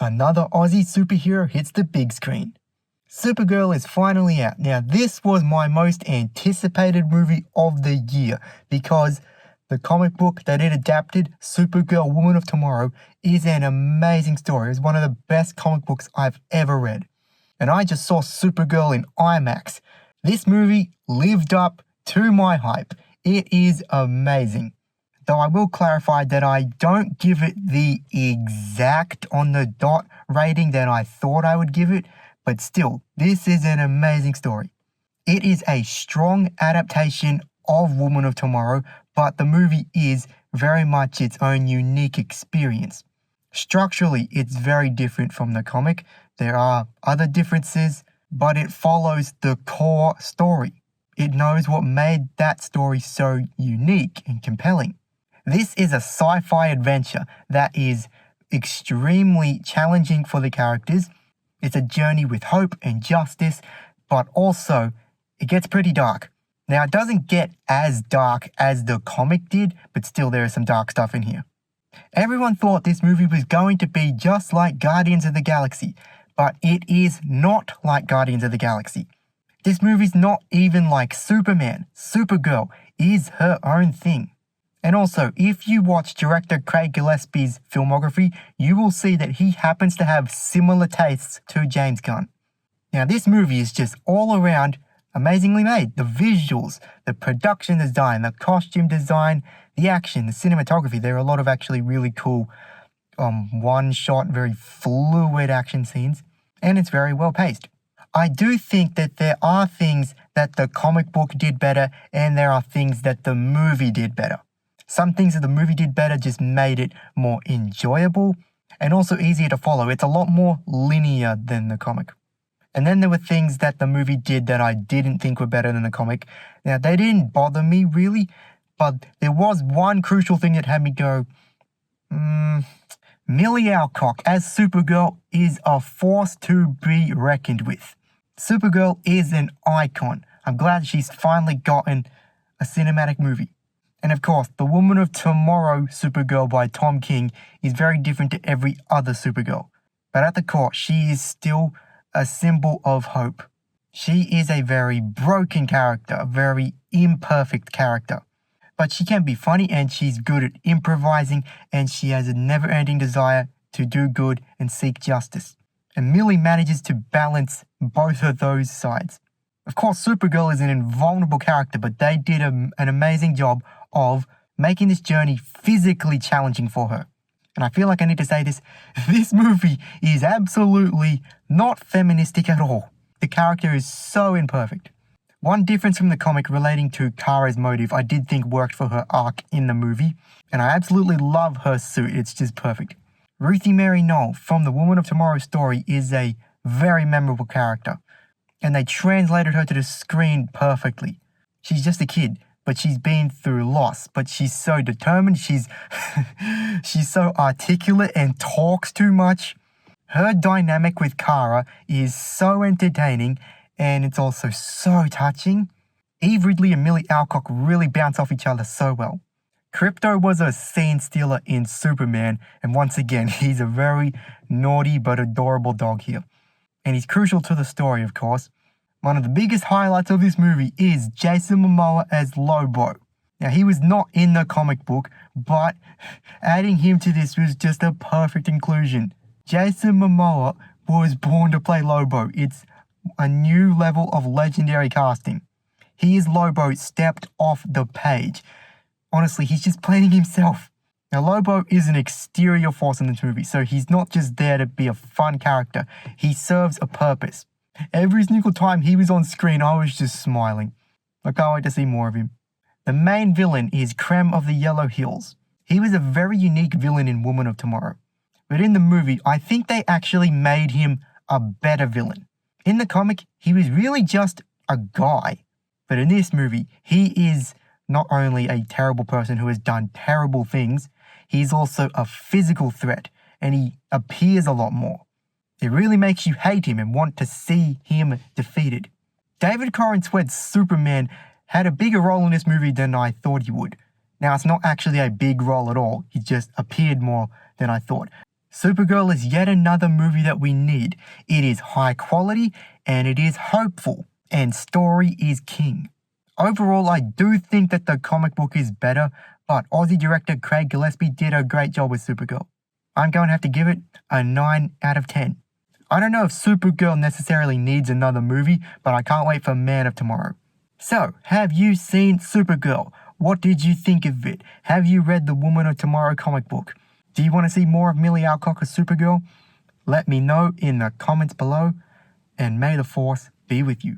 another Aussie superhero hits the big screen. Supergirl is finally out. Now, this was my most anticipated movie of the year because the comic book that it adapted, Supergirl, Woman of Tomorrow, is an amazing story. It's one of the best comic books I've ever read. And I just saw Supergirl in IMAX. This movie lived up to my hype. It is amazing. Though I will clarify that I don't give it the exact on the dot rating that I thought I would give it, but still, this is an amazing story. It is a strong adaptation of Woman of Tomorrow, but the movie is very much its own unique experience. Structurally, it's very different from the comic. There are other differences, but it follows the core story. It knows what made that story so unique and compelling. This is a sci-fi adventure that is extremely challenging for the characters. It's a journey with hope and justice, but also it gets pretty dark. Now, it doesn't get as dark as the comic did, but still there is some dark stuff in here. Everyone thought this movie was going to be just like Guardians of the Galaxy, but it is not like Guardians of the Galaxy. This movie's not even like Superman. Supergirl is her own thing. And also, if you watch director Craig Gillespie's filmography, you will see that he happens to have similar tastes to James Gunn. Now, this movie is just all around amazingly made. The visuals, the production design, the costume design, the action, the cinematography. There are a lot of actually really cool one-shot, very fluid action scenes, and it's very well paced. I do think that there are things that the comic book did better, and there are things that the movie did better. Some things that the movie did better just made it more enjoyable and also easier to follow. It's a lot more linear than the comic. And then there were things that the movie did that I didn't think were better than the comic. Now, they didn't bother me really, but there was one crucial thing that had me go, Millie Alcock as Supergirl is a force to be reckoned with. Supergirl is an icon. I'm glad she's finally gotten a cinematic movie. And of course, the Woman of Tomorrow Supergirl by Tom King is very different to every other Supergirl. But at the core, she is still a symbol of hope. She is a very broken character, a very imperfect character. But she can be funny and she's good at improvising and she has a never-ending desire to do good and seek justice. And Millie manages to balance both of those sides. Of course, Supergirl is an invulnerable character, but they did an amazing job of making this journey physically challenging for her. And I feel like I need to say this, this movie is absolutely not feministic at all. The character is so imperfect. One difference from the comic relating to Kara's motive I did think worked for her arc in the movie, and I absolutely love her suit, it's just perfect. Ruthie Mary Knoll from the Woman of Tomorrow story is a very memorable character, and they translated her to the screen perfectly. She's just a kid, but she's been through loss, but she's so determined, she's so articulate and talks too much. Her dynamic with Kara is so entertaining, and it's also so touching. Eve Ridley and Millie Alcock really bounce off each other so well. Crypto was a scene stealer in Superman, and once again, he's a very naughty but adorable dog here. And he's crucial to the story, of course. One of the biggest highlights of this movie is Jason Momoa as Lobo. Now, he was not in the comic book, but adding him to this was just a perfect inclusion. Jason Momoa was born to play Lobo. It's a new level of legendary casting. He is Lobo stepped off the page. Honestly, he's just playing himself. Now, Lobo is an exterior force in this movie, so he's not just there to be a fun character. He serves a purpose. Every single time he was on screen, I was just smiling. I can't wait to see more of him. The main villain is Krem of the Yellow Hills. He was a very unique villain in Woman of Tomorrow. But in the movie, I think they actually made him a better villain. In the comic, he was really just a guy. But in this movie, he is not only a terrible person who has done terrible things, he's also a physical threat, and he appears a lot more. It really makes you hate him and want to see him defeated. David Corrin Sweat's Superman had a bigger role in this movie than I thought he would. Now, it's not actually a big role at all. He just appeared more than I thought. Supergirl is yet another movie that we need. It is high quality and it is hopeful, and story is king. Overall, I do think that the comic book is better, but Aussie director Craig Gillespie did a great job with Supergirl. I'm going to have to give it a 9 out of 10. I don't know if Supergirl necessarily needs another movie, but I can't wait for Man of Tomorrow. So, have you seen Supergirl? What did you think of it? Have you read the Woman of Tomorrow comic book? Do you want to see more of Millie Alcock as Supergirl? Let me know in the comments below, and may the Force be with you.